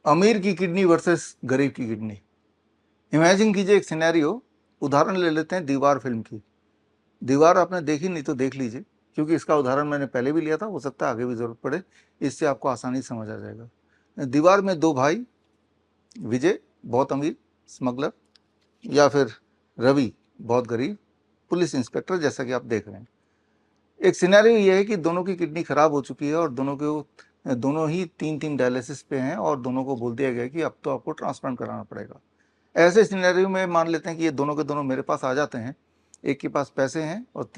अमीर की kidney versus गरीब की किडनी। इमेजिन कीजिए एक सिनेरियो, उदाहरण ले लेते हैं दीवार फिल्म की। दीवार आपने देखी नहीं तो देख लीजिए, क्योंकि इसका उदाहरण मैंने पहले भी लिया था, हो सकता है आगे भी ज़रूरत पड़े, इससे आपको आसानी से समझ आ जाएगा। दीवार में दो भाई, विजय बहुत अमीर स्मगलर, या फिर रवि बहुत गरीब पुलिस इंस्पेक्टर, जैसा कि आप देख रहे हैं। एक सिनेरियो ये है कि दोनों की किडनी खराब हो चुकी है और दोनों ही 3-3 डायलिसिस पे हैं और दोनों को बोल दिया गया कि अब तो आपको ट्रांसप्लांट कराना पड़ेगा। ऐसे सिनेरियो में मान लेते हैं कि ये दोनों के दोनों मेरे पास आ जाते हैं। एक के पास पैसे हैं और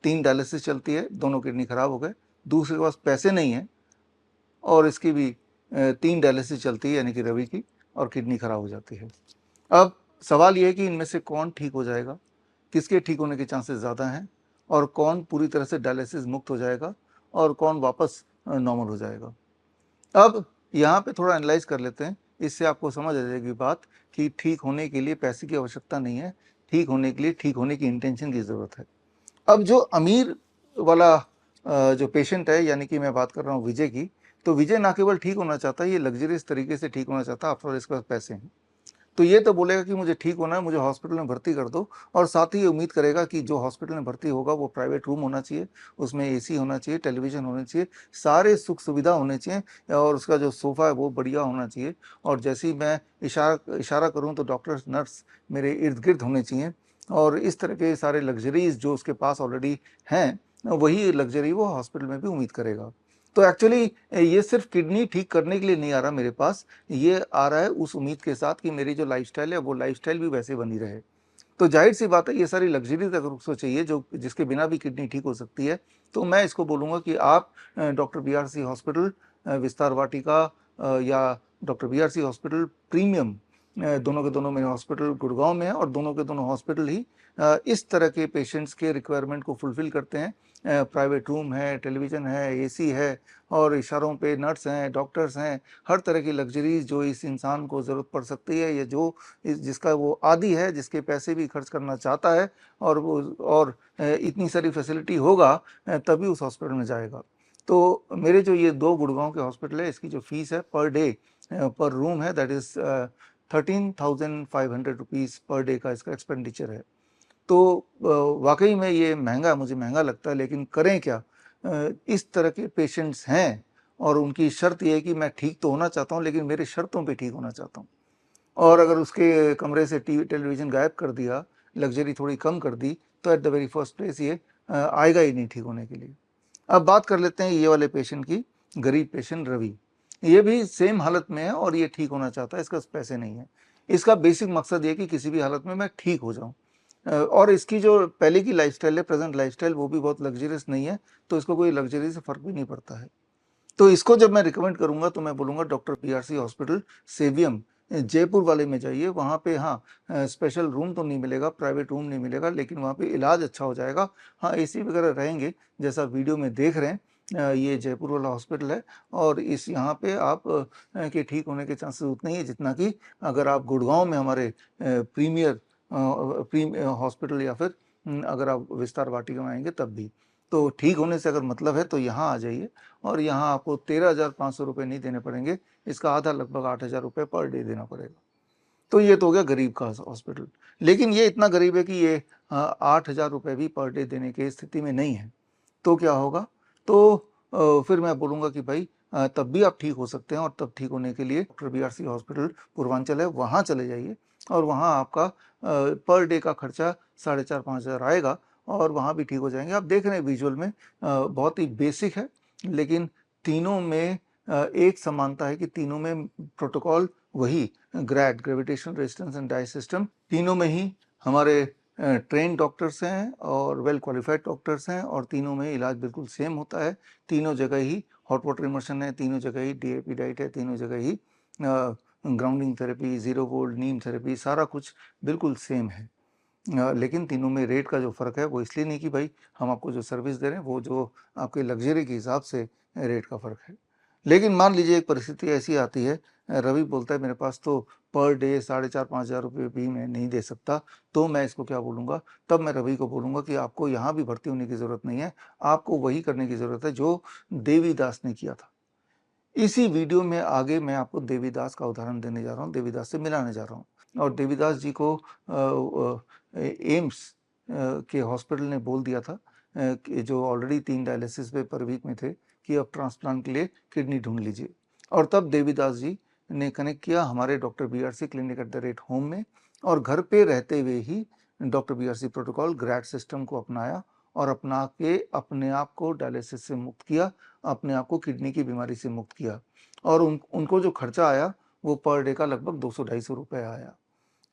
3 डायलिसिस चलती है, दोनों किडनी खराब हो गए। दूसरे के पास पैसे नहीं है और इसकी भी 3 डायलिसिस चलती है, यानी कि रवि की, और किडनी खराब हो जाती है। अब सवाल ये है कि इनमें से कौन ठीक हो जाएगा, किसके ठीक होने के चांसेस ज़्यादा हैं, और कौन पूरी तरह से डायलिसिस मुक्त हो जाएगा और कौन वापस नॉर्मल हो जाएगा। अब यहाँ पे थोड़ा एनालाइज कर लेते हैं, इससे आपको समझ आ जाएगी बात कि ठीक होने के लिए पैसे की आवश्यकता नहीं है, ठीक होने के लिए ठीक होने की इंटेंशन की ज़रूरत है। अब जो अमीर वाला जो पेशेंट है, यानी कि मैं बात कर रहा हूँ विजय की, तो विजय ना केवल ठीक होना चाहता है, ये लग्जरियस तरीके से ठीक होना चाहता है, आफ्टर ऑल इसके पास पैसे हैं। तो ये तो बोलेगा कि मुझे ठीक होना है, मुझे हॉस्पिटल में भर्ती कर दो, और साथ ही ये उम्मीद करेगा कि जो हॉस्पिटल में भर्ती होगा वो प्राइवेट रूम होना चाहिए, उसमें एसी होना चाहिए, टेलीविज़न होना चाहिए, सारे सुख सुविधा होने चाहिए, और उसका जो सोफ़ा है वो बढ़िया होना चाहिए, और जैसे ही मैं इशारा करूँ तो डॉक्टर्स नर्स मेरे इर्द-गिर्द होने चाहिए, और इस तरह के सारे लग्ज़रीज़ जो उसके पास ऑलरेडी हैं, वही लग्ज़री वो हॉस्पिटल में भी उम्मीद करेगा। तो एक्चुअली ये सिर्फ़ किडनी ठीक करने के लिए नहीं आ रहा मेरे पास, ये आ रहा है उस उम्मीद के साथ कि मेरी जो लाइफ़स्टाइल है वो लाइफ़स्टाइल भी वैसे बनी रहे। तो ज़ाहिर-सी बात है, ये सारी लग्ज़रीज़ अगर उसको चाहिए जो जिसके बिना भी किडनी ठीक हो सकती है, तो मैं इसको बोलूँगा कि आप डॉक्टर बीआरसी हॉस्पिटल, विस्तार वाटिका, या डॉक्टर बीआरसी हॉस्पिटल प्रीमियम, दोनों के दोनों मेरे हॉस्पिटल गुड़गाँव में है, और दोनों के दोनों हॉस्पिटल ही इस तरह के पेशेंट्स के रिक्वायरमेंट को फुलफ़िल करते हैं। प्राइवेट रूम है, टेलीविज़न है, एसी है, और इशारों पे नर्स हैं, डॉक्टर्स हैं, हर तरह की लग्ज़रीज़ जो इस इंसान को ज़रूरत पड़ सकती है, या जो जिसका वो आदी है, जिसके पैसे भी खर्च करना चाहता है, और इतनी सारी फैसिलिटी होगा तभी उस हॉस्पिटल में जाएगा। तो मेरे जो ये 2 गुड़गाँव के हॉस्पिटल है, इसकी जो फ़ीस है पर डे, पर रूम है, that is 13,500 rupees per day का इसका एक्सपेंडिचर है। तो वाक़ई में ये मुझे महँगा लगता है, लेकिन करें क्या? इस तरह के पेशेंट्स हैं, और उनकी शर्त ये है कि मैं ठीक तो होना चाहता हूँ, लेकिन मेरी शर्तों पे ठीक होना चाहता हूँ। और अगर उसके कमरे से टीवी टेलीविज़न गायब कर दिया, लग्ज़री थोड़ी कम कर दी, तो at the very first place ये आएगा ही नहीं ठीक होने के लिए। अब बात कर लेते हैं ये वाले पेशेंट की, गरीब पेशेंट रवि। ये भी सेम हालत में है और ये ठीक होना चाहता है, इसके पास पैसे नहीं है। इसका बेसिक मकसद ये है कि किसी भी हालत में मैं ठीक हो जाऊँ। और इसकी जो पहले की लाइफ़स्टाइल है, प्रेज़ेंट लाइफ़स्टाइल, वो भी बहुत लग्ज़रियस नहीं है, तो इसको कोई लग्ज़री से फ़र्क भी नहीं पड़ता है। तो इसको जब मैं रिकमेंड करूँगा तो मैं बोलूँगा डॉक्टर बीआरसी हॉस्पिटल सेवियम, जयपुर वाले में जाइए। वहाँ पे हाँ, स्पेशल रूम तो नहीं मिलेगा, प्राइवेट रूम नहीं मिलेगा, लेकिन वहाँ पे इलाज अच्छा हो जाएगा। हाँ, एसी वगैरह रहेंगे, जैसा वीडियो में देख रहे हैं। ये जयपुर वाला हॉस्पिटल है, और इस यहाँ पे आप के ठीक होने के चांसेस उतने ही है जितना कि अगर आप गुड़गाँव में हमारे प्रीमियर हॉस्पिटल, या फिर अगर आप विस्तार वाटिका में आएँगे तब भी। तो ठीक होने से अगर मतलब है तो यहाँ आ जाइए, और यहाँ आपको 13,500 रुपये नहीं देने पड़ेंगे, इसका आधा लगभग 8,000 रुपये पर डे देना पड़ेगा। तो ये तो हो गया गरीब का हॉस्पिटल। लेकिन ये इतना गरीब है कि ये 8,000 रुपये भी पर डे देने की स्थिति में नहीं है। तो क्या होगा? तो फिर मैं बोलूँगा कि भाई तब भी आप ठीक हो सकते हैं, और तब ठीक होने के लिए डॉक्टर बीआरसी हॉस्पिटल पूर्वांचल है, वहाँ चले जाइए, और वहाँ आपका पर डे का खर्चा 4,500-5,000 आएगा, और वहाँ भी ठीक हो जाएँगे। आप देख रहे हैं विजुअल में, बहुत ही बेसिक है, लेकिन तीनों में एक समानता है कि तीनों में प्रोटोकॉल वही, gravitational resistance and die system, तीनों में ही हमारे ट्रेन्ड डॉक्टर्स हैं और वेल क्वालिफाइड डॉक्टर्स हैं, और तीनों में इलाज बिल्कुल सेम होता है। तीनों जगह ही हॉट वाटर इमर्शन है, तीनों जगह ही डीएपी डाइट है, तीनों जगह ही ग्राउंडिंग थेरेपी, ज़ीरो वोल्ट नीम थेरेपी, सारा कुछ बिल्कुल सेम है। लेकिन तीनों में रेट का जो फ़र्क है वो इसलिए नहीं कि भाई हम आपको जो सर्विस दे रहे हैं वो जो आपके लग्ज़री के हिसाब से रेट का फ़र्क है। लेकिन मान लीजिए एक परिस्थिति ऐसी आती है, रवि बोलता है मेरे पास तो पर डे 4,500-5,000 रुपये भी मैं नहीं दे सकता, तो मैं इसको क्या बोलूँगा? तब मैं रवि को बोलूँगा कि आपको यहाँ भी भर्ती होने की ज़रूरत नहीं है, आपको वही करने की ज़रूरत है जो देवीदास ने किया था। इसी वीडियो में आगे मैं आपको देवीदास का उदाहरण देने जा रहा हूँ, देवीदास से मिलाने जा रहा हूँ। और देवीदास जी को एम्स के हॉस्पिटल ने बोल दिया था कि जो ऑलरेडी 3 डायलिसिस पे पर वीक में थे कि अब ट्रांसप्लांट के लिए किडनी ढूंढ लीजिए। और तब देवीदास जी ने कनेक्ट किया हमारे doctor BRC clinic at the rate home में, और घर पे रहते हुए ही डॉक्टर BRC प्रोटोकॉल ग्रैड सिस्टम को अपनाया और अपना के अपने आप को डायलिसिस से मुक्त किया, अपने आप को किडनी की बीमारी से मुक्त किया। और उनको जो खर्चा आया वो पर डे का लगभग 200-250 रुपये आया।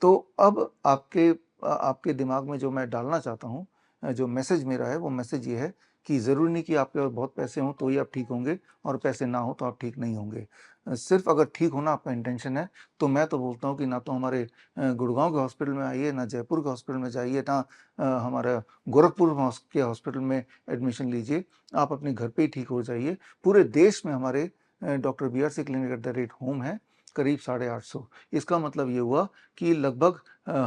तो अब आपके दिमाग में जो मैं डालना चाहता हूँ, जो मैसेज मेरा है वो मैसेज ये है कि ज़रूरी नहीं कि आपके पास बहुत पैसे हों तो ही आप ठीक होंगे, और पैसे ना हो तो आप ठीक नहीं होंगे। सिर्फ अगर ठीक होना आपका इंटेंशन है तो मैं तो बोलता हूँ कि ना तो हमारे गुड़गांव के हॉस्पिटल में आइए, ना जयपुर के हॉस्पिटल में जाइए, ना हमारा गोरखपुर के हॉस्पिटल में एडमिशन लीजिए, आप अपने घर पे ही ठीक हो जाइए। पूरे देश में हमारे doctor BRC clinic at the rate home है करीब 850। इसका मतलब ये हुआ कि लगभग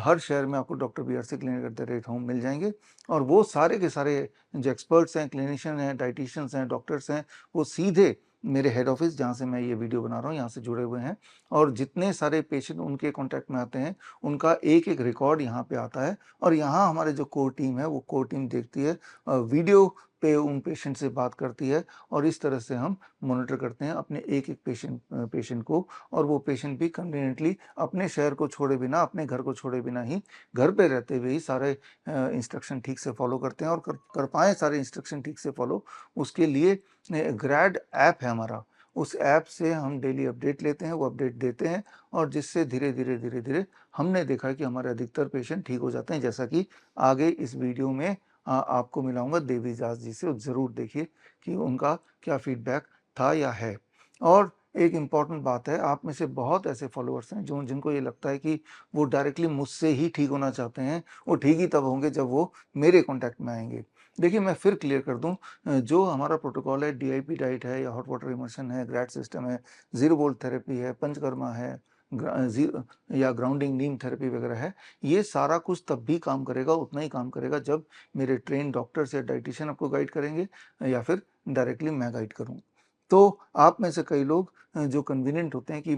हर शहर में आपको doctor BRC clinic at the rate home मिल जाएंगे। और वो सारे के सारे जो एक्सपर्ट्स हैं, क्लिनिशियन हैं, डाइटिशियंस हैं, डॉक्टर्स हैं, वो सीधे मेरे हेड ऑफिस जहाँ से मैं ये वीडियो बना रहा हूँ यहाँ से जुड़े हुए हैं। और जितने सारे पेशेंट उनके कांटेक्ट में आते हैं उनका एक एक रिकॉर्ड यहाँ पे आता है, और यहाँ हमारे जो कोर टीम है वो कोर टीम देखती है, वीडियो पे उन पेशेंट से बात करती है, और इस तरह से हम मॉनिटर करते हैं अपने एक एक पेशेंट को। और वो पेशेंट भी कन्वीनियंटली अपने शहर को छोड़े बिना, अपने घर को छोड़े बिना ही घर पे रहते हुए ही सारे इंस्ट्रक्शन ठीक से फॉलो करते हैं। और कर पाएँ सारे इंस्ट्रक्शन ठीक से फॉलो, उसके लिए ग्रैड ऐप है हमारा, उस ऐप से हम डेली अपडेट लेते हैं, वो अपडेट देते हैं, और जिससे धीरे-धीरे हमने देखा कि हमारे अधिकतर पेशेंट ठीक हो जाते हैं। जैसा कि आगे इस वीडियो में आपको मिलाऊँगा देवीदास जी से, ज़रूर देखिए कि उनका क्या फीडबैक था या है। और एक इम्पॉर्टेंट बात है, आप में से बहुत ऐसे फॉलोअर्स हैं जो जिनको ये लगता है कि वो डायरेक्टली मुझसे ही ठीक होना चाहते हैं, वो ठीक ही तब होंगे जब वो मेरे कॉन्टैक्ट में आएँगे। देखिए, मैं फिर क्लियर कर दूँ, जो हमारा प्रोटोकॉल है, DIP डाइट है या हॉट वाटर इमर्शन है, ग्रैड सिस्टम है, ज़ीरो बोल्ट थेरेपी है, पंचकर्मा है, या ग्राउंडिंग नीम थेरेपी वगैरह है, ये सारा कुछ तब भी काम करेगा, उतना ही काम करेगा जब मेरे ट्रेन्ड डॉक्टर्स या डाइटिशियन आपको गाइड करेंगे, या फिर डायरेक्टली मैं गाइड करूँ। तो आप में से कई लोग जो कन्वीनिएंट होते हैं कि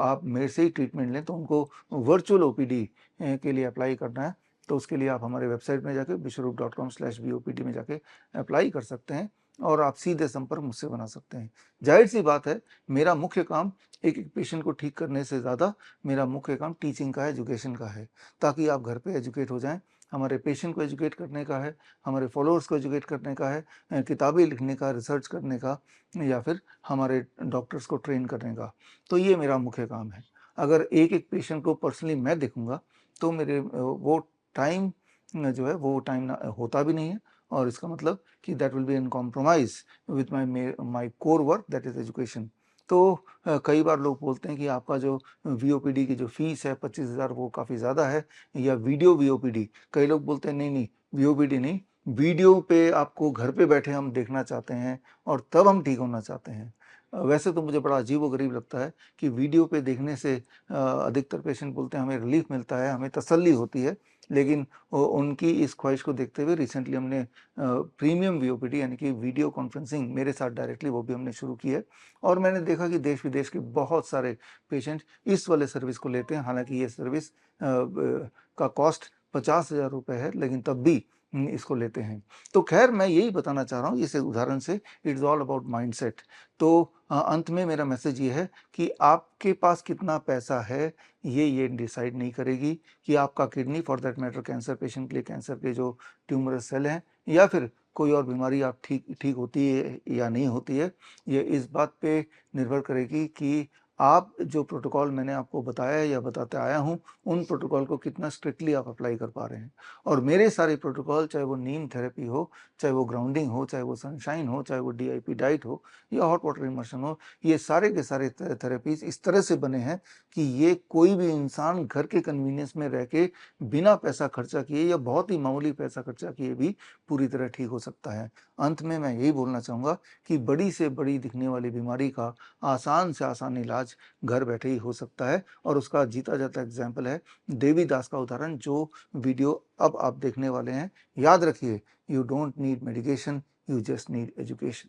आप मेरे से ही ट्रीटमेंट लें, तो उनको वर्चुअल OPD के लिए अप्लाई करना है, तो उसके लिए आप हमारे वेबसाइट में जाके vishwaroop.com/VOPD में जाके अप्लाई कर सकते हैं, और आप सीधे संपर्क मुझसे बना सकते हैं। ज़ाहिर-सी बात है, मेरा मुख्य काम एक-एक पेशेंट को ठीक करने से ज़्यादा मेरा मुख्य काम टीचिंग का है, एजुकेशन का है, ताकि आप घर पे एजुकेट हो जाएँ। हमारे पेशेंट को एजुकेट करने का है, हमारे फॉलोअर्स को एजुकेट करने का है, किताबें लिखने का, रिसर्च करने का, या फिर हमारे डॉक्टर्स को ट्रेन करने का। तो ये मेरा मुख्य काम है। अगर एक-एक पेशेंट को पर्सनली मैं देखूँगा तो मेरे वो टाइम जो है वो टाइम ना होता भी नहीं है, और इसका मतलब कि that will be in compromise with my core work, that is education. तो कई बार लोग बोलते हैं कि आपका जो VOPD की जो फ़ीस है 25,000 वो काफ़ी ज़्यादा है, या वीडियो VOPD। कई लोग बोलते हैं नहीं, VOPD नहीं, वीडियो पे आपको घर पे बैठे हम देखना चाहते हैं और तब हम ठीक होना चाहते हैं। वैसे तो मुझे बड़ा अजीब-ओ-गरीब लगता है कि वीडियो पे देखने से अधिकतर पेशेंट बोलते हैं हमें रिलीफ़ मिलता है, हमें तसल्ली होती है, लेकिन उनकी इस ख्वाहिश को देखते हुए रिसेंटली हमने प्रीमियम VOPD यानी कि वीडियो कॉन्फ्रेंसिंग मेरे साथ डायरेक्टली वो भी हमने शुरू की है, और मैंने देखा कि देश-विदेश के बहुत सारे पेशेंट इस वाले सर्विस को लेते हैं। हालाँकि ये सर्विस का कॉस्ट 50,000 रुपए है, लेकिन तब भी इसको लेते हैं। तो ख़ैर, मैं यही बताना चाह रहा हूँ इस उदाहरण से, इट्स ऑल अबाउट माइंडसेट। तो अंत में मेरा मैसेज ये है कि आपके पास कितना पैसा है, ये डिसाइड नहीं करेगी कि आपका kidney, for that matter cancer patient के लिए कैंसर के जो ट्यूमरस सेल हैं, या फिर कोई और बीमारी आप ठीक ठीक होती है या नहीं होती है, ये इस बात पे निर्भर करेगी कि आप जो प्रोटोकॉल मैंने आपको बताया है या बताते आया हूँ, उन प्रोटोकॉल को कितना स्ट्रिक्टली आप अप्लाई कर पा रहे हैं। और मेरे सारे प्रोटोकॉल, चाहे वो नीम थेरेपी हो, चाहे वो ग्राउंडिंग हो, चाहे वो सनशाइन हो, चाहे वो DIP डाइट हो, या हॉट वाटर इमर्शन हो, ये सारे के सारे थेरेपीज़ इस तरह से बने हैं कि ये कोई भी इंसान घर के कन्वीनियंस में रह के बिना पैसा खर्चा किए या बहुत ही मामूली पैसा खर्चा किए भी पूरी तरह ठीक हो सकता है। अंत में मैं यही बोलना चाहूँगा कि बड़ी से बड़ी दिखने वाली बीमारी का आसान से आसान इलाज घर बैठे ही हो सकता है, और उसका जीता जाता एग्ज़ाम्पल है देवीदास का उदाहरण, जो वीडियो अब आप देखने वाले हैं। याद रखिए, you don't need medication, you just need education.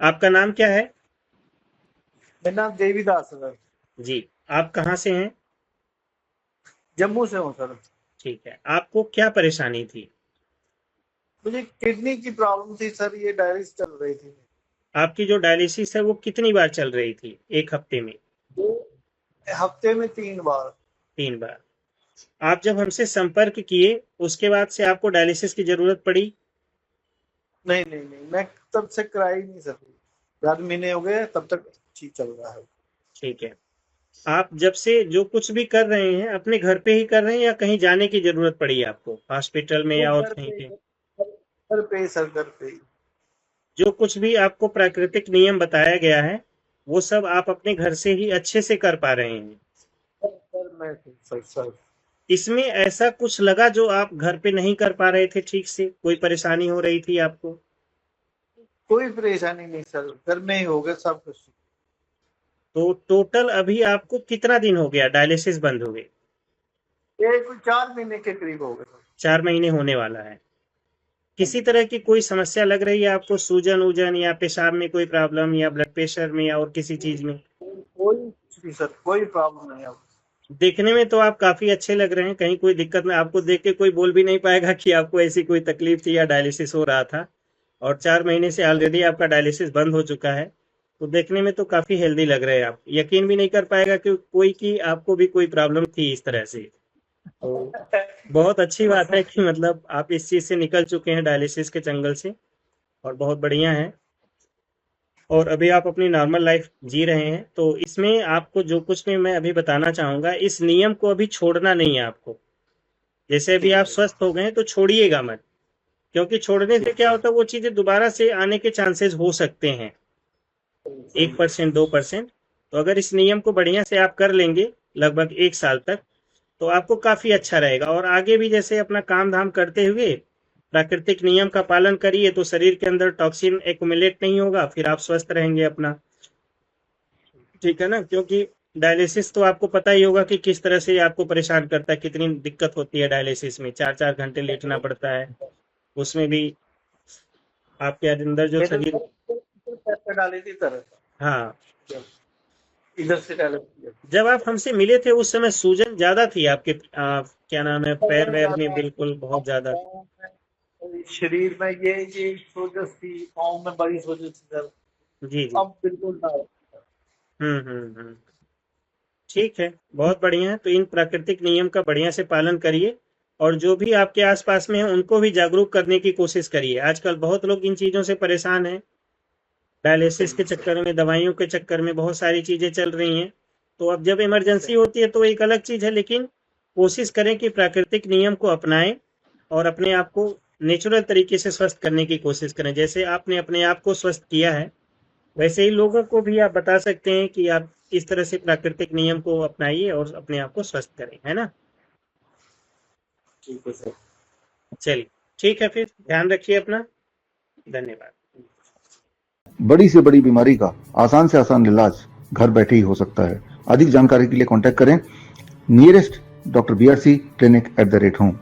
आपका नाम क्या है? मेरा नाम देवीदास है सर। जी, आप कहाँ से हैं? जम्मू से हूँ सर। ठीक है, आपको क्या परेशानी थी? मुझे किडनी की प्रॉब्लम थी सर, ये डायलिसिस चल रही थी। आपकी जो डायलिसिस है वो कितनी बार चल रही थी एक हफ्ते में? वो हफ्ते में 3 बार। 3 बार। आप जब हमसे संपर्क किए उसके बाद से आपको डायलिसिस की जरूरत पड़ी? नहीं नहीं नहीं, मैं तब से करा ही नहीं सकी। 4 महीने हो गए, तब तक ठीक चल रहा है। ठीक है। आप जब से जो कुछ भी कर रहे हैं अपने घर पे ही कर रहे हैं या कहीं जाने की जरूरत पड़ी आपको हॉस्पिटल में वो या और घर कहीं पे पे? घर पे सर, घर पे ही। जो कुछ भी आपको प्राकृतिक नियम बताया गया है वो सब आप अपने घर से ही अच्छे से कर पा रहे हैं। सर मैं सर सर इसमें ऐसा कुछ लगा जो आप घर पे नहीं कर पा रहे थे ठीक से, कोई परेशानी हो रही थी आपको? कोई परेशानी नहीं सर, घर में ही हो गया सब कुछ। तो टोटल अभी आपको कितना दिन हो गया डायलिसिस बंद हो गए? ये कोई 4 महीने के करीब हो गए सर। 4 महीने होने वाला है। किसी तरह की कोई समस्या लग रही है आपको, सूजन वूजन या पेशाब में कोई प्रॉब्लम या ब्लड प्रेशर में या और किसी चीज में? कोई कुछ नहीं सर, कोई प्रॉब्लम नहीं है। देखने में तो आप काफी अच्छे लग रहे हैं, कहीं कोई दिक्कत नहीं, आपको देख के कोई बोल भी नहीं पाएगा कि आपको ऐसी कोई तकलीफ थी या डायलिसिस हो रहा था। और 4 महीने से ऑलरेडी आपका डायलिसिस बंद हो चुका है, तो देखने में तो काफी हेल्दी लग रहे हैं आप। यकीन भी नहीं कर पाएगा कि कोई कि आपको भी कोई प्रॉब्लम थी इस तरह से। तो बहुत अच्छी बात है कि मतलब आप इस चीज से निकल चुके हैं डायलिसिस के जंगल से, और बहुत बढ़िया है। और अभी आप अपनी नॉर्मल लाइफ जी रहे हैं, तो इसमें आपको जो कुछ भी मैं अभी बताना चाहूंगा, इस नियम को अभी छोड़ना नहीं है आपको। जैसे अभी ठीक आप है। स्वस्थ हो गए हैं तो छोड़िएगा मत, क्योंकि छोड़ने से ठीक क्या है। होता है वो चीजें दोबारा से आने के चांसेस हो सकते हैं, सही 1% 2%। तो अगर इस नियम को बढ़िया से आप कर लेंगे लगभग 1 साल तक, तो आपको काफी अच्छा रहेगा। और आगे भी जैसे अपना काम धाम करते हुए प्राकृतिक नियम का पालन करिए, तो शरीर के अंदर टॉक्सिन एक्युमुलेट नहीं होगा, फिर आप स्वस्थ रहेंगे अपना। ठीक है ना? क्योंकि डायलिसिस तो आपको पता ही होगा कि किस तरह से आपको परेशान करता है, कितनी दिक्कत होती है डायलिसिस में, 4 4 घंटे लेटना पड़ता है। उसमें भी आपके अंदर जो मैंने शरीर। पैसे डाले थी तरह। हाँ, इधर से डाले थे। जब आप हमसे मिले थे उस समय सूजन ज्यादा थी आपके, क्या नाम है, पैर वैर में बिल्कुल बहुत ज्यादा? शरीर में ये सोजस थी, पाँव में बड़ी सोजस थी सर। जी जी। अब बिल्कुल ना। हम्म। ठीक है, बहुत बढ़िया है। तो इन प्राकृतिक नियम का बढ़िया से पालन करिए, और जो भी आपके आसपास में है उनको भी जागरूक करने की कोशिश करिए। आजकल बहुत लोग इन चीजों से परेशान हैं, डायलिसिस के चक्कर में, दवाइयों के चक्कर में बहुत सारी चीजें चल रही हैं। तो अब जब इमरजेंसी होती है तो एक अलग चीज है, लेकिन कोशिश करें कि प्राकृतिक नियम को अपनाएं और अपने आप को नेचुरल तरीके से स्वस्थ करने की कोशिश करें। जैसे आपने अपने आप को स्वस्थ किया है, वैसे ही लोगों को भी आप बता सकते हैं कि आप इस तरह से प्राकृतिक नियम को अपनाइए और अपने आप को स्वस्थ करें, है ना? ठीक है सर। चलिए, ठीक है, फिर ध्यान रखिए अपना। धन्यवाद। बड़ी से बड़ी बीमारी का आसान से आसान इलाज घर बैठे ही हो सकता है। अधिक जानकारी के लिए कांटेक्ट करें nearest doctor BRC clinic @home।